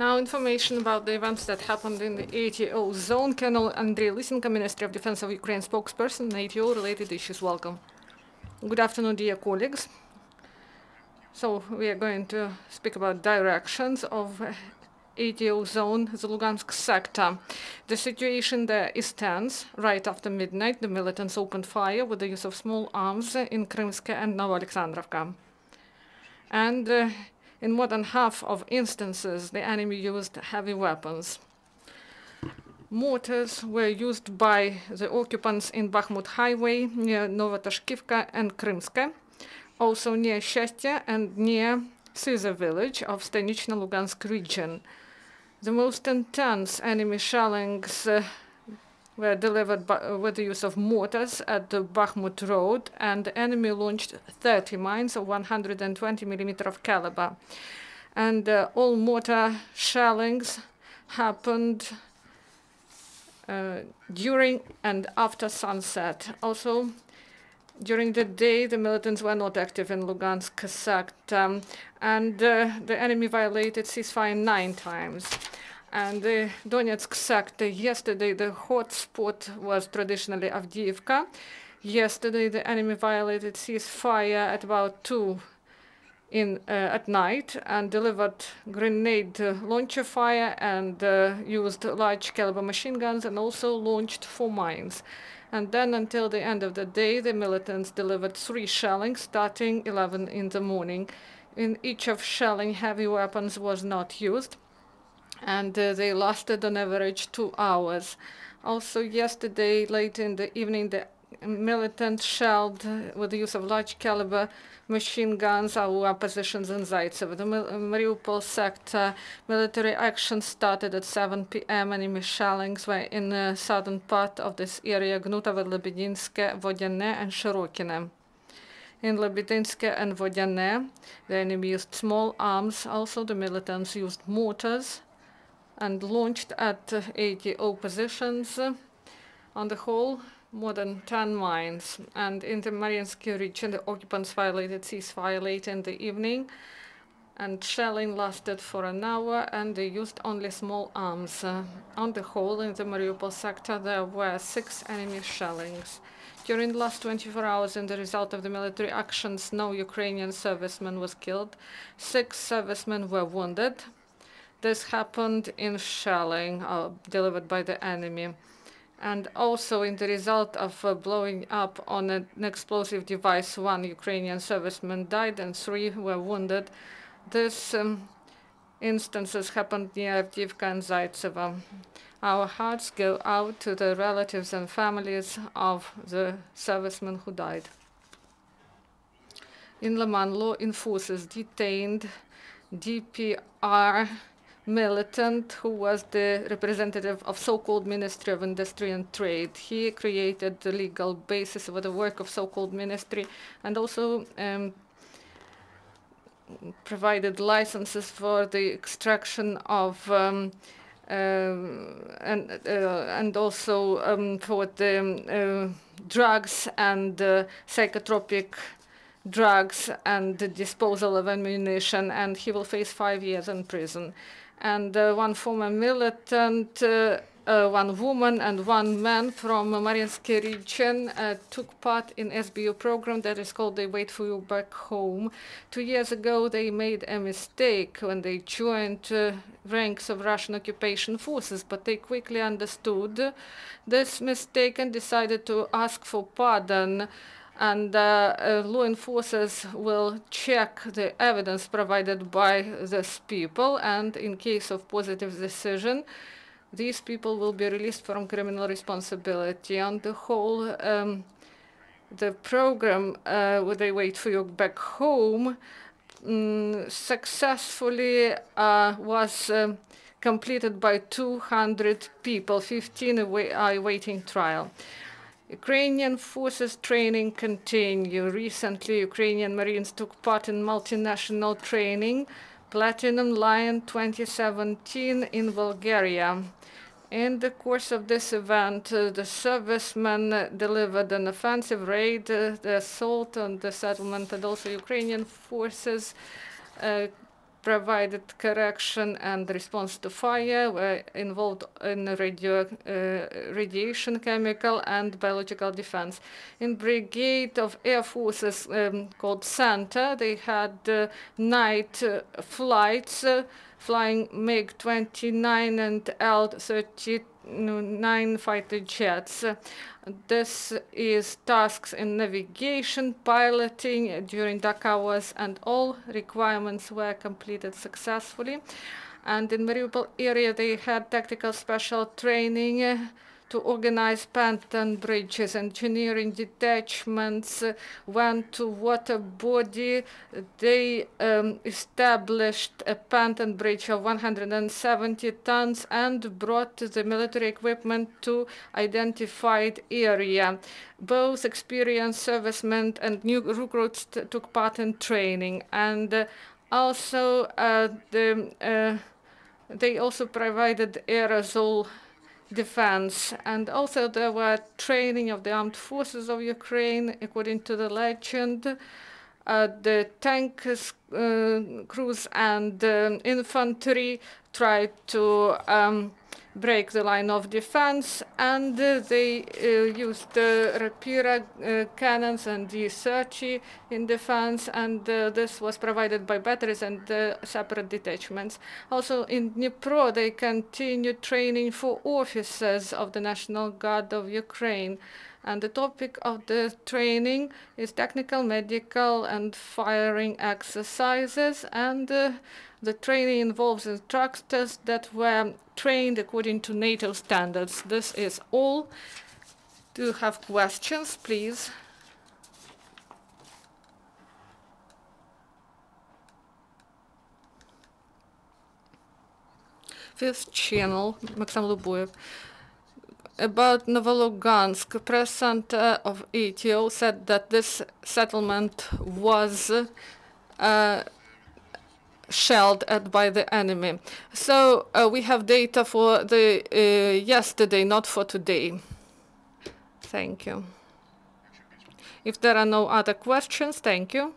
Now, information about the events that happened in the ATO zone. Colonel Andriy Lysenko, Ministry of Defense of Ukraine spokesperson, ATO-related issues. Welcome. Good afternoon, dear colleagues. So we are going to speak about directions of ATO zone, the Lugansk sector. The situation there is tense. Right after midnight, the militants opened fire with the use of small arms in Krymska and Novoalexandrovka. And in more than half of instances, the enemy used heavy weapons. Mortars were used by the occupants in Bakhmut Highway near Novotashkivka and Krymska, also near Shestya and near Syza village of Stanichno-Lugansk region. The most intense enemy shellings were delivered with the use of mortars at the Bakhmut road, and the enemy launched 30 mines of 120 millimeter of caliber. And all mortar shellings happened during and after sunset. Also, during the day, the militants were not active in Lugansk sector, and the enemy violated ceasefire 9 times. And the Donetsk sector, yesterday the hotspot was traditionally Avdiivka. Yesterday the enemy violated ceasefire at about 2 at night and delivered grenade launcher fire and used large caliber machine guns and also launched 4 mines. And then until the end of the day, the militants delivered 3 shellings starting 11 in the morning. In each of shelling, heavy weapons was not used, and they lasted on average 2 hours. Also yesterday, late in the evening, the militants shelled with the use of large caliber machine guns our positions in Zaitsev. The Mariupol sector military action started at 7 p.m. Enemy shellings were in the southern part of this area, Gnutovo, Lebedinske, Vodyane, and Shirokine. In Lebedinske and Vodyane, the enemy used small arms. Also, the militants used mortars and launched at 80 positions. On the whole, more than 10 mines. And in the Mariinsky region, the occupants violated ceasefire late in the evening, and shelling lasted for an hour, and they used only small arms. On the whole, in the Mariupol sector, there were 6 enemy shellings. During the last 24 hours, in the result of the military actions, no Ukrainian serviceman was killed. 6 servicemen were wounded. This happened in shelling delivered by the enemy. And also in the result of blowing up on an explosive device, 1 Ukrainian serviceman died and 3 were wounded. These instances happened near Avdiivka and Zaitsev. Our hearts go out to the relatives and families of the servicemen who died. In Leman, law enforcers detained DPR militant who was the representative of so-called Ministry of Industry and Trade. He created the legal basis for the work of so-called ministry and also provided licenses for the extraction of and also for the drugs and psychotropic drugs and the disposal of ammunition, and he will face 5 years in prison. And 1 former militant, 1 woman and 1 man from Mariinsky region took part in SBU program that is called They Wait For You Back Home. 2 years ago, they made a mistake when they joined ranks of Russian occupation forces, but they quickly understood this mistake and decided to ask for pardon. And law enforcers will check the evidence provided by these people, and in case of positive decision, these people will be released from criminal responsibility. On the whole, the program They Wait For You Back Home successfully was completed by 200 people, 15 are awaiting trial. Ukrainian forces training continue. Recently, Ukrainian Marines took part in multinational training, Platinum Lion 2017 in Bulgaria. In the course of this event, the servicemen delivered an offensive raid, the assault on the settlement, and also Ukrainian forces provided correction and response to fire, were involved in radiation, chemical, and biological defense. In Brigade of Air Forces called Santa, they had night flights, flying MiG-29 and L-39 fighter jets. This is tasks in navigation, piloting during dark hours, and all requirements were completed successfully. And in Mariupol area, they had tactical special training to organize Panton bridges. Engineering detachments went to water body. They established a Panton bridge of 170 tons and brought the military equipment to identified area. Both experienced servicemen and new recruits took part in training, and also they also provided aerosol defense, and also there were training of the armed forces of Ukraine according to the legend. The tank crews and infantry tried to break the line of defense, and they used Rapira cannons and D-30 in defense, and this was provided by batteries and separate detachments. Also in Dnipro, they continued training for officers of the National Guard of Ukraine. And the topic of the training is technical, medical, and firing exercises. And the training involves instructors that were trained according to NATO standards. This is all. Do you have questions, please? Fifth channel, Maxim Lubuev. About Novolugansk, press center of ETO said that this settlement was shelled at by the enemy. So we have data for the yesterday, not for today. Thank you. If there are no other questions, thank you.